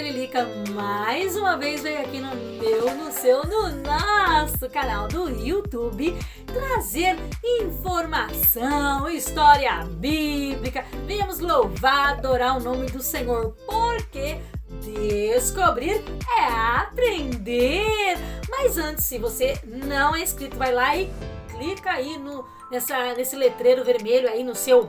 Tiririca mais uma vez veio aqui no nosso canal do YouTube trazer informação, história bíblica. Venhamos louvar, adorar o nome do Senhor, porque descobrir é aprender. Mas antes, se você não é inscrito, vai lá e clica aí nesse letreiro vermelho aí no seu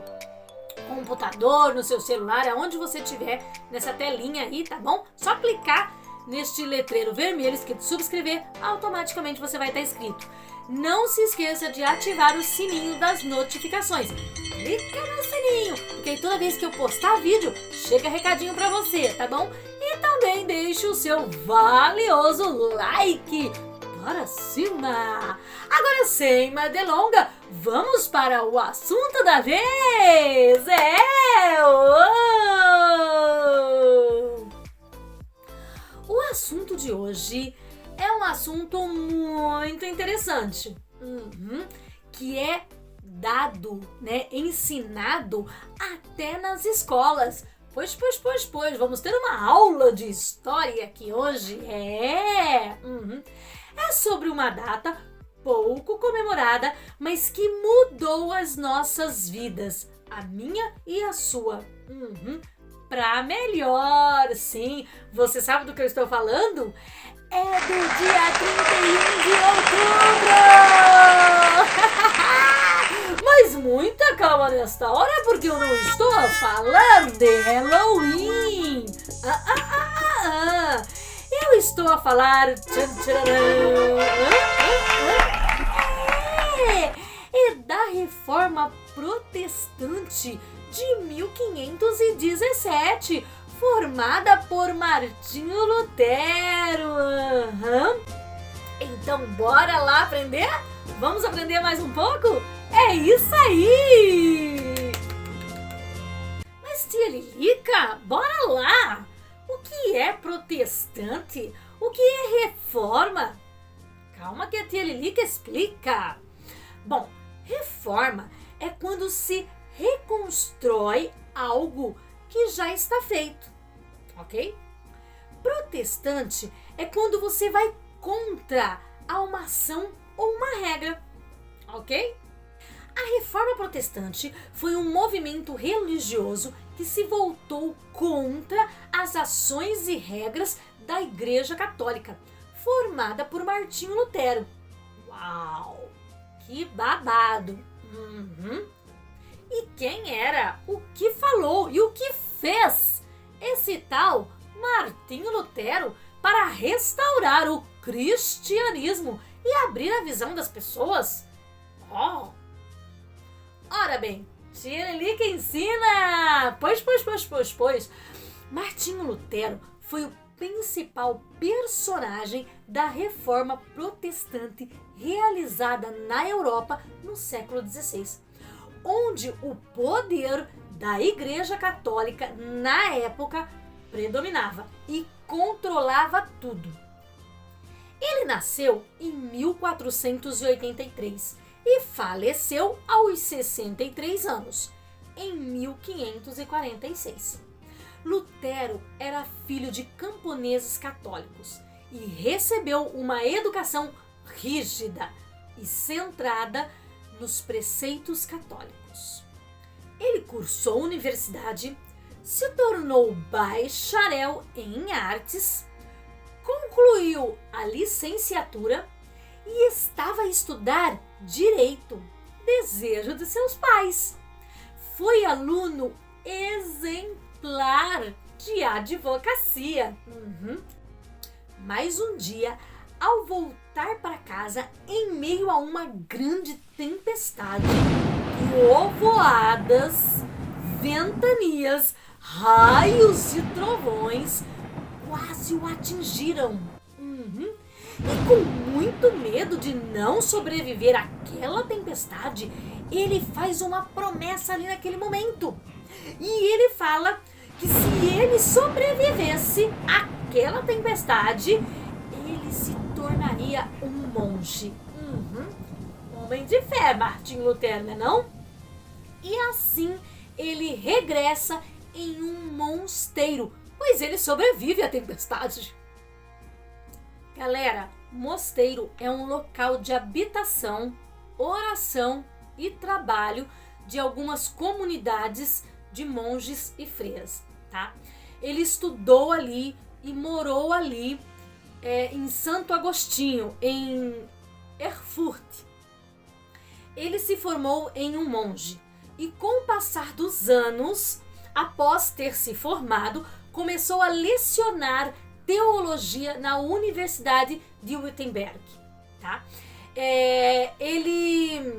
computador, no seu celular, aonde você tiver, nessa telinha aí, tá bom? Só clicar neste letreiro vermelho escrito subscrever, automaticamente você vai estar inscrito. Não se esqueça de ativar o sininho das notificações. Clica no sininho, porque toda vez que eu postar vídeo, chega recadinho pra você, tá bom? E também deixe o seu valioso like. Bora cima! Agora, sem mais delonga, vamos para o assunto da vez! O assunto de hoje é um assunto muito interessante, que é dado, ensinado até nas escolas. Pois, vamos ter uma aula de história aqui hoje. É sobre uma data pouco comemorada, mas que mudou as nossas vidas, a minha e a sua, pra melhor. Sim, você sabe do que eu estou falando? É do dia 31 de outubro! Mas muita calma nesta hora, porque eu não estou falando de Halloween! Eu estou a falar da Reforma Protestante de 1517, formada por Martinho Lutero. Então bora lá aprender? Vamos aprender mais um pouco? É isso aí! Mas tia Lilica, bora lá! O que é protestante? O que é reforma? Calma que a tia Lilica explica. Bom, reforma é quando se reconstrói algo que já está feito, ok? Protestante é quando você vai contra a uma ação ou uma regra, ok? A Reforma Protestante foi um movimento religioso que se voltou contra as ações e regras da Igreja Católica, formada por Martinho Lutero. Uau! Que babado! E quem era, o que falou e o que fez esse tal Martinho Lutero para restaurar o cristianismo e abrir a visão das pessoas? Ora bem, tia Lilica ensina! Pois. Martinho Lutero foi o principal personagem da Reforma Protestante realizada na Europa no século XVI, onde o poder da Igreja Católica na época predominava e controlava tudo. Ele nasceu em 1483 e faleceu aos 63 anos, em 1546. Lutero era filho de camponeses católicos e recebeu uma educação rígida e centrada nos preceitos católicos. Ele cursou universidade, se tornou bacharel em artes, concluiu a licenciatura e estava a estudar direito, desejo de seus pais. Foi aluno exemplar de advocacia. Mas um dia, ao voltar para casa em meio a uma grande tempestade, trovoadas, ventanias, raios e trovões quase o atingiram. E com muito medo de não sobreviver àquela tempestade, ele faz uma promessa ali naquele momento. E ele fala que se ele sobrevivesse àquela tempestade, ele se tornaria um monge. Homem de fé, Martinho Lutero, né não? E assim ele regressa em um mosteiro pois ele sobrevive à tempestade. Galera, mosteiro é um local de habitação, oração e trabalho de algumas comunidades de monges e freiras, tá? Ele estudou ali e morou ali em Santo Agostinho, em Erfurt. Ele se formou em um monge e, com o passar dos anos, após ter se formado, começou a lecionar teologia na Universidade de Wittenberg, tá? Ele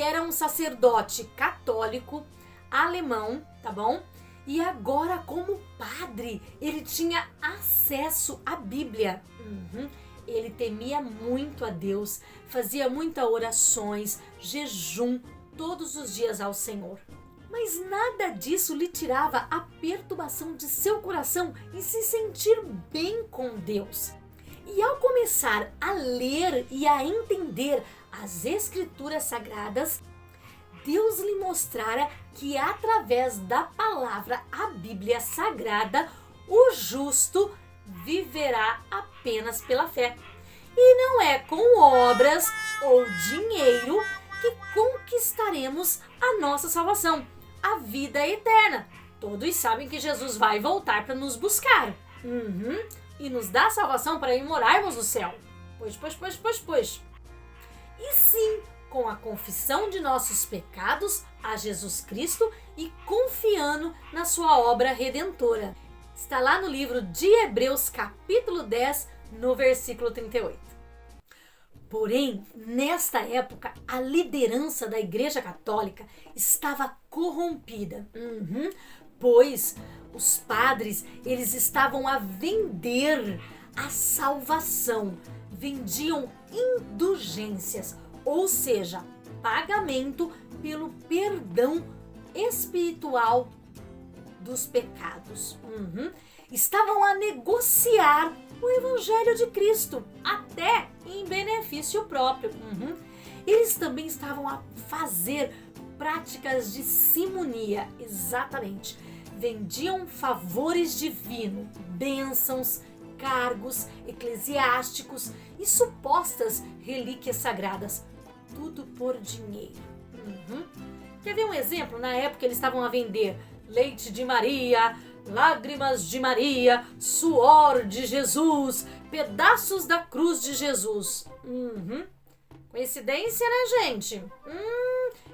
era um sacerdote católico alemão, tá bom? E agora, como padre, ele tinha acesso à Bíblia. Ele temia muito a Deus, fazia muitas orações, jejum todos os dias ao Senhor. Mas nada disso lhe tirava a perturbação de seu coração em se sentir bem com Deus. E ao começar a ler e a entender as Escrituras Sagradas, Deus lhe mostrara que através da palavra, a Bíblia Sagrada, o justo viverá apenas pela fé. E não é com obras ou dinheiro que conquistaremos a nossa salvação, a vida eterna. Todos sabem que Jesus vai voltar para nos buscar. E nos dar salvação para ir morarmos no céu. Pois. E sim, com a confissão de nossos pecados a Jesus Cristo e confiando na sua obra redentora. Está lá no livro de Hebreus, capítulo 10, no versículo 38. Porém, nesta época, a liderança da Igreja Católica estava corrompida, pois os padres, eles estavam a vender a salvação, vendiam indulgências, ou seja, pagamento pelo perdão espiritual dos pecados. Estavam a negociar o Evangelho de Cristo, até em benefício próprio. Eles também estavam a fazer práticas de simonia, exatamente. Vendiam favores divinos, bênçãos, cargos eclesiásticos e supostas relíquias sagradas, tudo por dinheiro. Quer ver um exemplo? Na época eles estavam a vender leite de Maria, lágrimas de Maria, suor de Jesus, pedaços da cruz de Jesus. Coincidência, né, gente?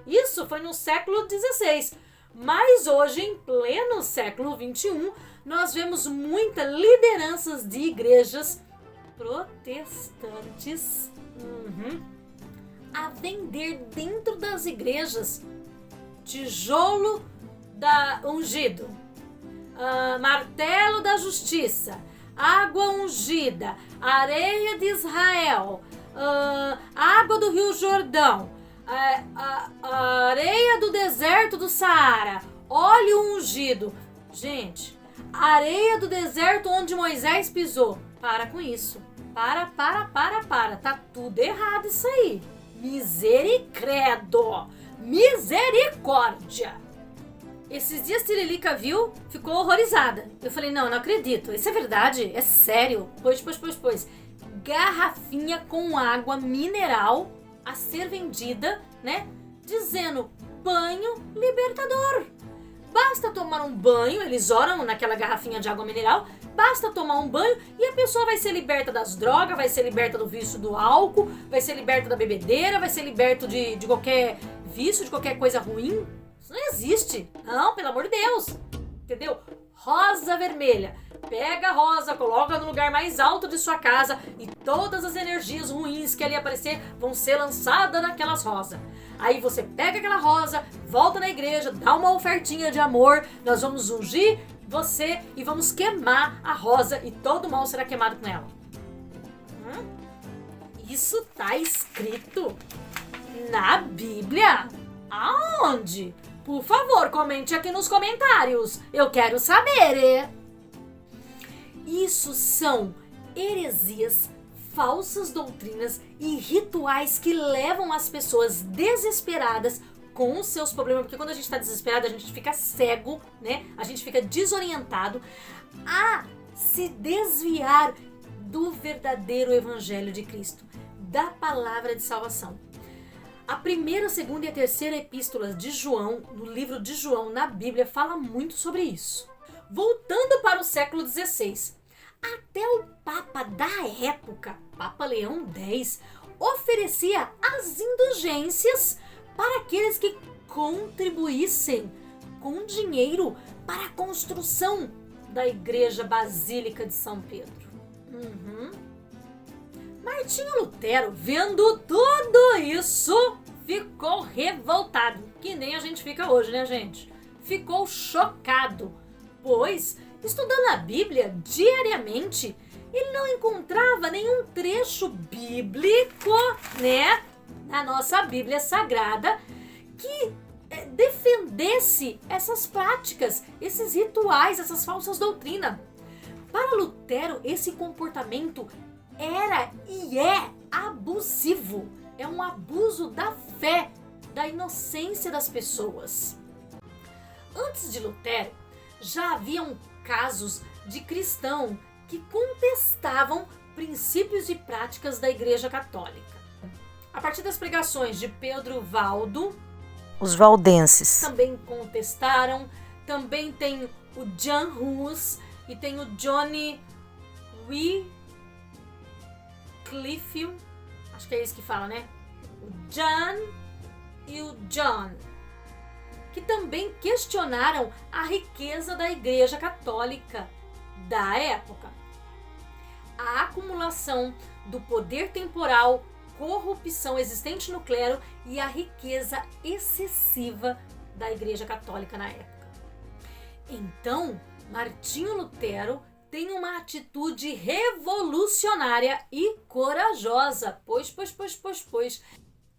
Isso foi no século XVI. Mas hoje, em pleno século XXI, nós vemos muitas lideranças de igrejas protestantes a vender dentro das igrejas tijolo ungido, martelo da justiça, água ungida, areia de Israel, água do Rio Jordão, a areia do deserto do Saara, óleo ungido. Gente, areia do deserto onde Moisés pisou. Para com isso. Para. Tá tudo errado isso aí. Misericórdia. Esses dias Tirilica viu, ficou horrorizada. Eu falei, não acredito. Isso é verdade? É sério? Pois. Garrafinha com água mineral a ser vendida, né? Dizendo, banho libertador. Basta tomar um banho, eles oram naquela garrafinha de água mineral, basta tomar um banho e a pessoa vai ser liberta das drogas, vai ser liberta do vício do álcool, vai ser liberta da bebedeira, vai ser liberta de qualquer vício, de qualquer coisa ruim. Isso não existe. Não, pelo amor de Deus. Entendeu? Rosa vermelha. Pega a rosa, coloca no lugar mais alto de sua casa e todas as energias ruins que ali aparecer vão ser lançadas naquelas rosas. Aí você pega aquela rosa, volta na igreja, dá uma ofertinha de amor, nós vamos ungir você e vamos queimar a rosa e todo mal será queimado com ela. Isso tá escrito na Bíblia? Aonde? Por favor, comente aqui nos comentários. Eu quero saber. Isso são heresias, falsas doutrinas e rituais que levam as pessoas desesperadas, com os seus problemas, porque quando a gente está desesperado, a gente fica cego, né? A gente fica desorientado a se desviar do verdadeiro evangelho de Cristo, da palavra de salvação. A primeira, a segunda e a terceira epístolas de João, no livro de João, na Bíblia, fala muito sobre isso. Voltando para o século XVI, até o Papa da época, Papa Leão X, oferecia as indulgências para aqueles que contribuíssem com dinheiro para a construção da Igreja Basílica de São Pedro. Martinho Lutero, vendo tudo isso, ficou revoltado, que nem a gente fica hoje, né, gente? Ficou chocado, pois, estudando a Bíblia diariamente, ele não encontrava nenhum trecho bíblico, né, na nossa Bíblia Sagrada, que defendesse essas práticas, esses rituais, essas falsas doutrinas. Para Lutero, esse comportamento era e é abusivo. É um abuso da fé, da inocência das pessoas. Antes de Lutero, já haviam casos de cristãos que contestavam princípios e práticas da Igreja Católica. A partir das pregações de Pedro Valdo, os valdenses também contestaram. Também tem o Jan Hus e tem o Johnny Wycliffe, acho que é isso que fala, né? O Jan e o John, que também questionaram a riqueza da Igreja Católica da época. A acumulação do poder temporal, corrupção existente no clero e a riqueza excessiva da Igreja Católica na época. Então, Martinho Lutero tem uma atitude revolucionária e corajosa, pois.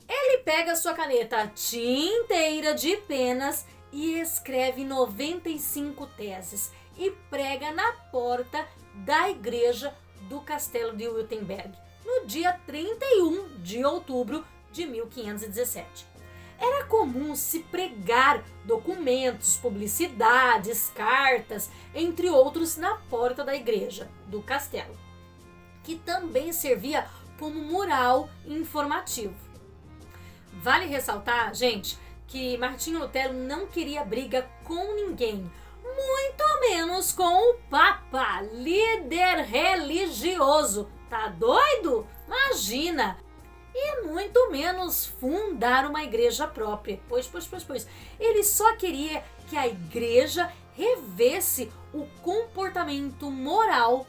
Ele pega sua caneta tinteira de penas e escreve 95 teses e prega na porta da igreja do Castelo de Wittenberg, no dia 31 de outubro de 1517. Era comum se pregar documentos, publicidades, cartas, entre outros, na porta da igreja do castelo, que também servia como mural informativo. Vale ressaltar, gente, que Martinho Lutero não queria briga com ninguém, muito menos com o Papa, líder religioso. Tá doido? Imagina! E muito menos fundar uma igreja própria. Pois. Ele só queria que a igreja revesse o comportamento moral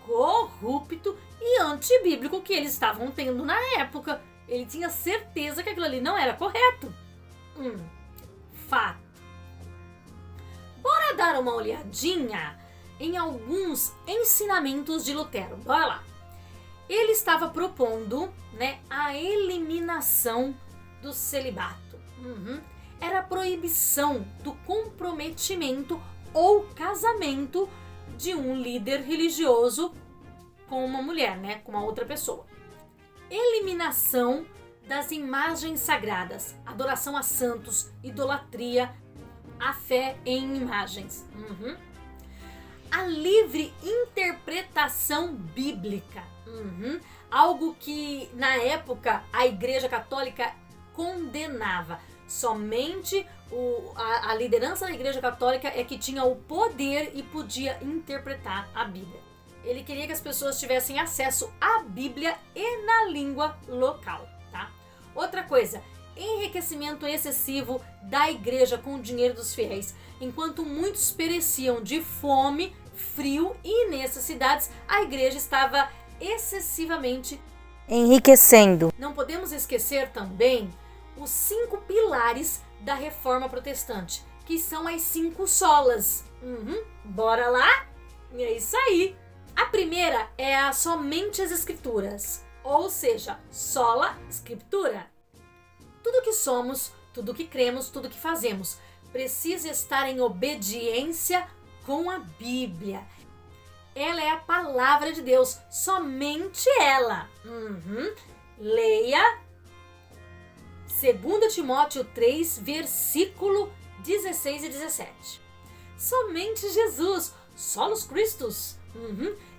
corrupto e antibíblico que eles estavam tendo na época. Ele tinha certeza que aquilo ali não era correto. Fato. Bora dar uma olhadinha em alguns ensinamentos de Lutero. Bora lá. Ele estava propondo, né, a eliminação do celibato. Era a proibição do comprometimento ou casamento de um líder religioso com uma mulher, né, com uma outra pessoa. Eliminação das imagens sagradas, adoração a santos, idolatria, a fé em imagens. A livre interpretação bíblica. Algo que na época a Igreja Católica condenava. Somente a liderança da Igreja Católica é que tinha o poder e podia interpretar a Bíblia. Ele queria que as pessoas tivessem acesso à Bíblia e na língua local, tá? Outra coisa, enriquecimento excessivo da igreja com o dinheiro dos fiéis. Enquanto muitos pereciam de fome, frio e necessidades, a igreja estava excessivamente enriquecendo. Não podemos esquecer também os 5 pilares da Reforma Protestante, que são as 5 solas. Bora lá? É isso aí! A primeira é somente as Escrituras, ou seja, sola Scriptura. Tudo que somos, tudo que cremos, tudo que fazemos precisa estar em obediência com a Bíblia. Ela é a palavra de Deus, somente ela. Leia 2 Timóteo 3, versículo 16 e 17. Somente Jesus, solos Christus.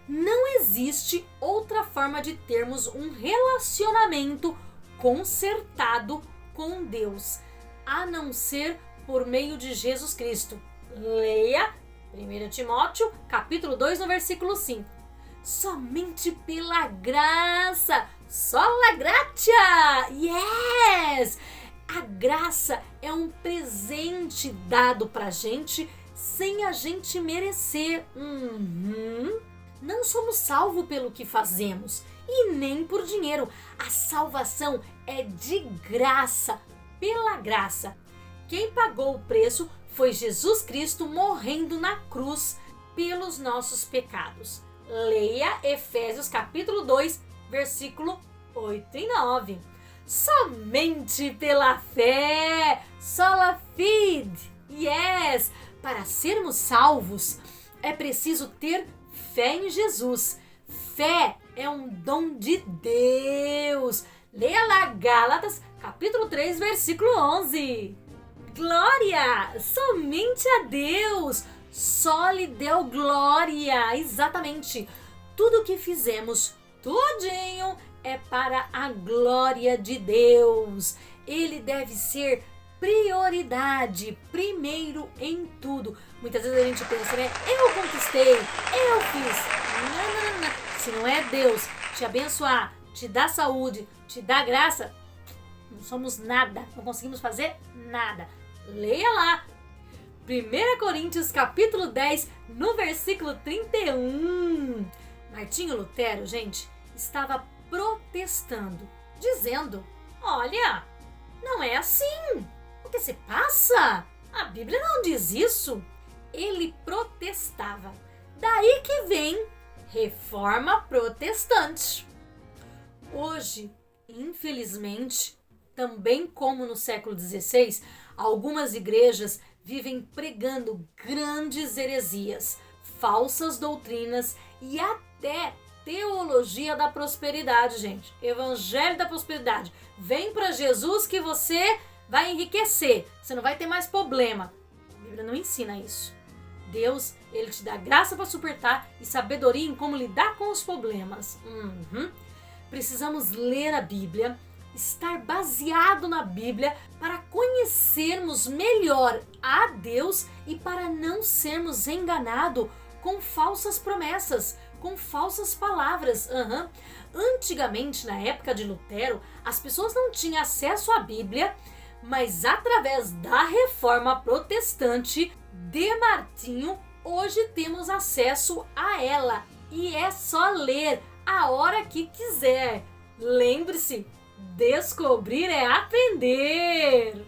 Não existe outra forma de termos um relacionamento consertado com Deus, a não ser por meio de Jesus Cristo. Leia 1 Timóteo, capítulo 2, no versículo 5. Somente pela graça, sola gratia, yes! A graça é um presente dado pra gente sem a gente merecer. Não somos salvos pelo que fazemos e nem por dinheiro. A salvação é de graça, pela graça. Quem pagou o preço foi Jesus Cristo morrendo na cruz pelos nossos pecados. Leia Efésios capítulo 2, versículo 8 e 9. Somente pela fé, sola fide, yes! Para sermos salvos, é preciso ter fé em Jesus. Fé é um dom de Deus. Leia lá Gálatas, capítulo 3, versículo 11. Glória! Somente a Deus! Só lhe deu glória! Exatamente! Tudo que fizemos, tudinho, é para a glória de Deus. Ele deve ser prioridade, primeiro em tudo. Muitas vezes a gente pensa, né? Eu conquistei, eu fiz. Não. Se não é Deus te abençoar, te dar saúde, te dar graça, não somos nada, não conseguimos fazer nada. Leia lá, 1 Coríntios capítulo 10, no versículo 31. Martinho Lutero, gente, estava protestando, dizendo, olha, não é assim. O que se passa? A Bíblia não diz isso. Ele protestava. Daí que vem Reforma Protestante. Hoje, infelizmente, também como no século XVI, algumas igrejas vivem pregando grandes heresias, falsas doutrinas e até teologia da prosperidade, gente. Evangelho da prosperidade. Vem para Jesus que você vai enriquecer. Você não vai ter mais problema. A Bíblia não ensina isso. Deus, ele te dá graça para suportar e sabedoria em como lidar com os problemas. Precisamos ler a Bíblia, estar baseado na Bíblia para conhecermos melhor a Deus e para não sermos enganados com falsas promessas, com falsas palavras. Antigamente, na época de Lutero, as pessoas não tinham acesso à Bíblia, mas através da Reforma Protestante de Martinho, hoje temos acesso a ela. E é só ler a hora que quiser. Lembre-se, descobrir é aprender.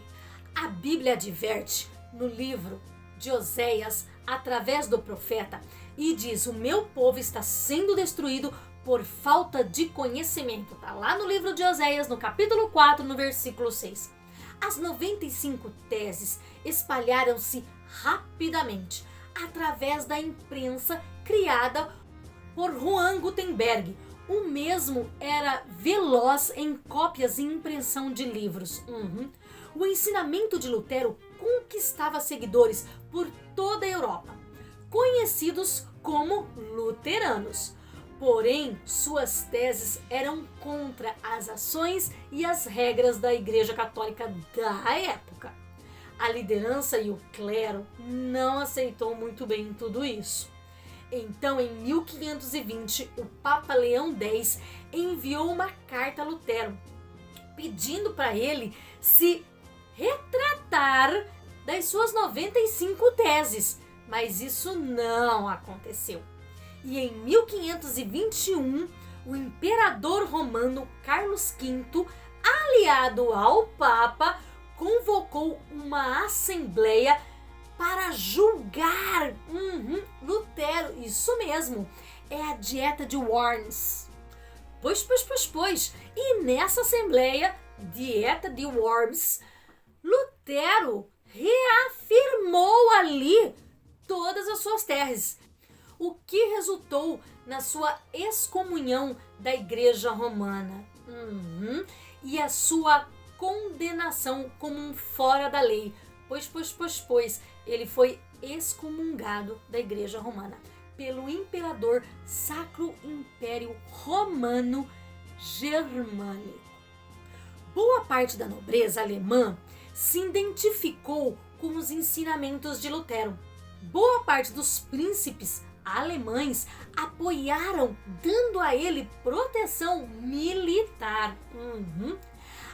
A Bíblia adverte no livro de Oséias, através do profeta, e diz: o meu povo está sendo destruído por falta de conhecimento. Está lá no livro de Oséias, no capítulo 4, no versículo 6. As 95 teses espalharam-se rapidamente através da imprensa criada por Juan Gutenberg. O mesmo era veloz em cópias e impressão de livros. O ensinamento de Lutero conquistava seguidores por toda a Europa, conhecidos como luteranos. Porém, suas teses eram contra as ações e as regras da Igreja Católica da época. A liderança e o clero não aceitou muito bem tudo isso. Então, em 1520, o Papa Leão X enviou uma carta a Lutero, pedindo para ele se retratar das suas 95 teses, mas isso não aconteceu. E em 1521, o imperador romano Carlos V, aliado ao Papa, convocou uma assembleia para julgar Lutero. Isso mesmo, é a Dieta de Worms. Pois. E nessa assembleia, Dieta de Worms, Lutero reafirmou ali todas as suas teses, o que resultou na sua excomunhão da Igreja Romana e a sua condenação como um fora da lei, pois ele foi excomungado da Igreja Romana pelo imperador Sacro Império Romano Germânico. Boa parte da nobreza alemã se identificou com os ensinamentos de Lutero. Boa parte dos príncipes alemães apoiaram, dando a ele proteção militar.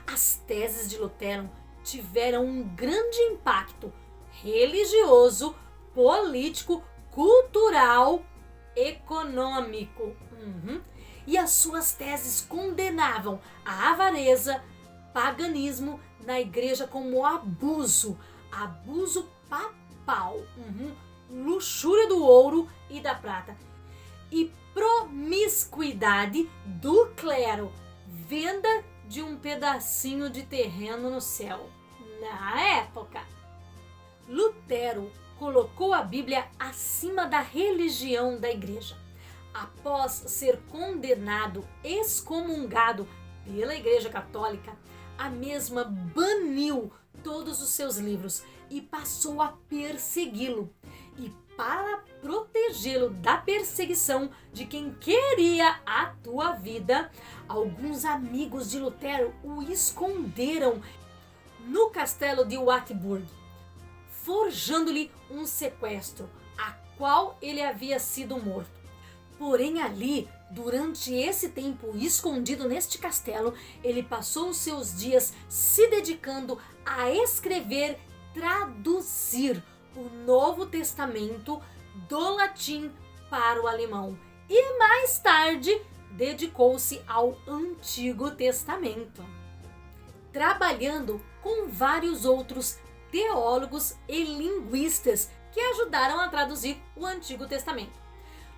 As teses de Lutero tiveram um grande impacto religioso, político, cultural, econômico. E as suas teses condenavam a avareza, paganismo na igreja como abuso papal, luxúria do ouro e da prata e promiscuidade do clero, venda de um pedacinho de terreno no céu. Na época, Lutero colocou a Bíblia acima da religião da igreja. Após ser condenado, excomungado pela Igreja Católica, a mesma baniu todos os seus livros e passou a persegui-lo. E para protegê-lo da perseguição de quem queria a tua vida, alguns amigos de Lutero o esconderam no castelo de Wartburg, forjando-lhe um sequestro, a qual ele havia sido morto. Porém ali, durante esse tempo escondido neste castelo, ele passou os seus dias se dedicando a escrever, traduzir o Novo Testamento do latim para o alemão. E mais tarde, dedicou-se ao Antigo Testamento, trabalhando com vários outros teólogos e linguistas que ajudaram a traduzir o Antigo Testamento.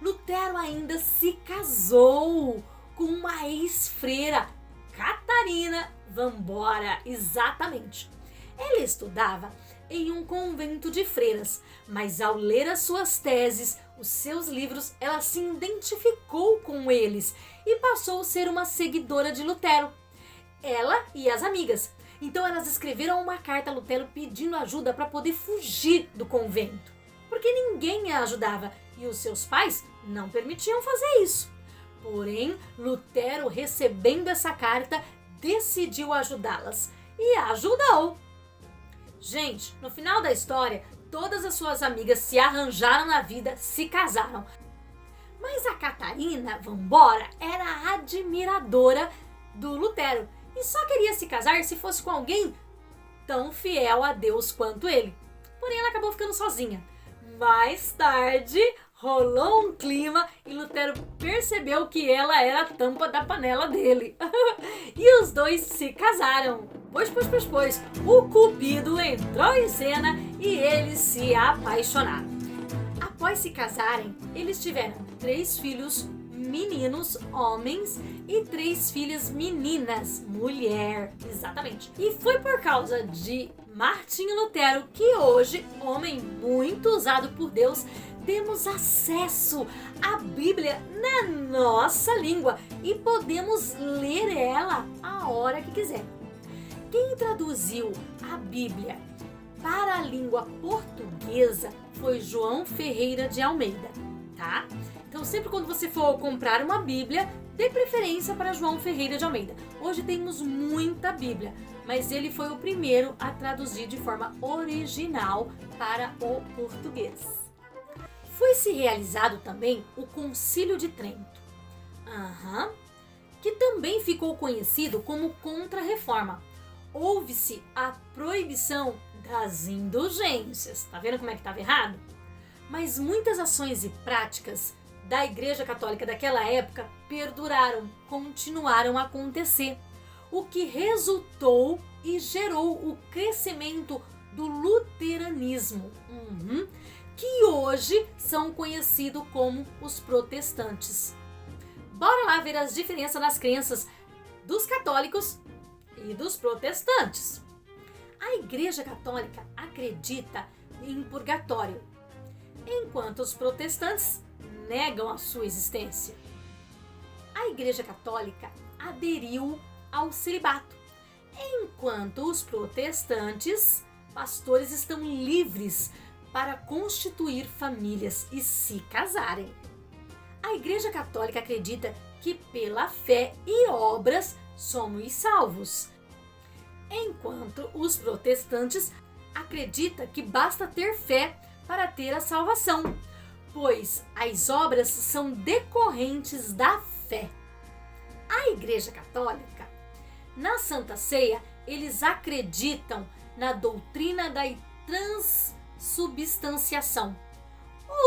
Lutero ainda se casou com uma ex-freira, Catarina Vambora, exatamente. Ele estudava em um convento de freiras, mas ao ler as suas teses, os seus livros, ela se identificou com eles e passou a ser uma seguidora de Lutero. Ela e as amigas. Então elas escreveram uma carta a Lutero pedindo ajuda para poder fugir do convento, porque ninguém a ajudava e os seus pais não permitiam fazer isso. Porém, Lutero, recebendo essa carta, decidiu ajudá-las e a ajudou. Gente, no final da história, todas as suas amigas se arranjaram na vida, se casaram. Mas a Catarina Vambora era admiradora do Lutero e só queria se casar se fosse com alguém tão fiel a Deus quanto ele. Porém, ela acabou ficando sozinha. Mais tarde, rolou um clima e Lutero percebeu que ela era a tampa da panela dele. E os dois se casaram. Pois, o Cupido entrou em cena e eles se apaixonaram. Após se casarem, eles tiveram 3 filhos meninos, homens, e 3 filhas meninas, mulher, exatamente. E foi por causa de Martinho Lutero que hoje, homem muito usado por Deus, temos acesso à Bíblia na nossa língua e podemos ler ela a hora que quiser. Quem traduziu a Bíblia para a língua portuguesa foi João Ferreira de Almeida, tá? Então sempre quando você for comprar uma Bíblia, dê preferência para João Ferreira de Almeida. Hoje temos muita Bíblia, mas ele foi o primeiro a traduzir de forma original para o português. Foi-se realizado também o Concílio de Trento, que também ficou conhecido como Contra-Reforma. Houve-se a proibição das indulgências. Tá vendo como é que estava errado? Mas muitas ações e práticas da Igreja Católica daquela época perduraram, continuaram a acontecer, o que resultou e gerou o crescimento do luteranismo, que hoje são conhecidos como os protestantes. Bora lá ver as diferenças nas crenças dos católicos e dos protestantes. A Igreja Católica acredita em purgatório, enquanto os protestantes negam a sua existência. A Igreja Católica aderiu ao celibato, enquanto os protestantes, pastores estão livres para constituir famílias e se casarem. A Igreja Católica acredita que pela fé e obras somos salvos, enquanto os protestantes acreditam que basta ter fé para ter a salvação, pois as obras são decorrentes da fé. A Igreja Católica, na Santa Ceia, eles acreditam na doutrina da transubstanciação.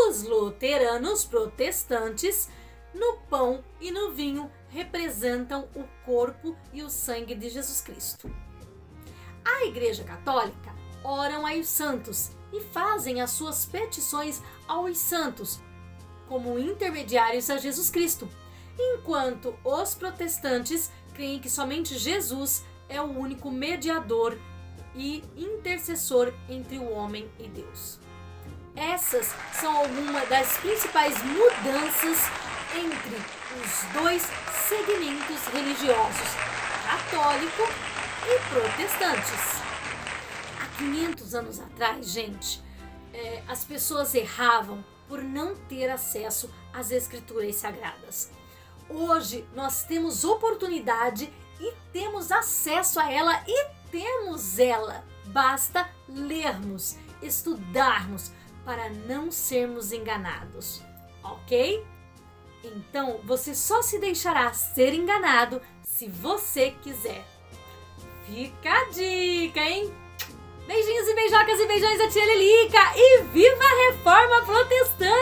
Os luteranos protestantes, no pão e no vinho, representam o corpo e o sangue de Jesus Cristo. A Igreja Católica oram aos santos e fazem as suas petições aos santos como intermediários a Jesus Cristo, enquanto os protestantes creem que somente Jesus é o único mediador e intercessor entre o homem e Deus. Essas são algumas das principais mudanças entre os dois segmentos religiosos, católico e protestantes. Há 500 anos atrás, gente, as pessoas erravam por não ter acesso às escrituras sagradas. Hoje nós temos oportunidade e temos acesso a ela e temos ela. Basta lermos, estudarmos para não sermos enganados, ok? Então você só se deixará ser enganado se você quiser. Fica a dica, hein? Beijinhos e beijocas e beijões da tia Lelica e viva a Reforma Protestante!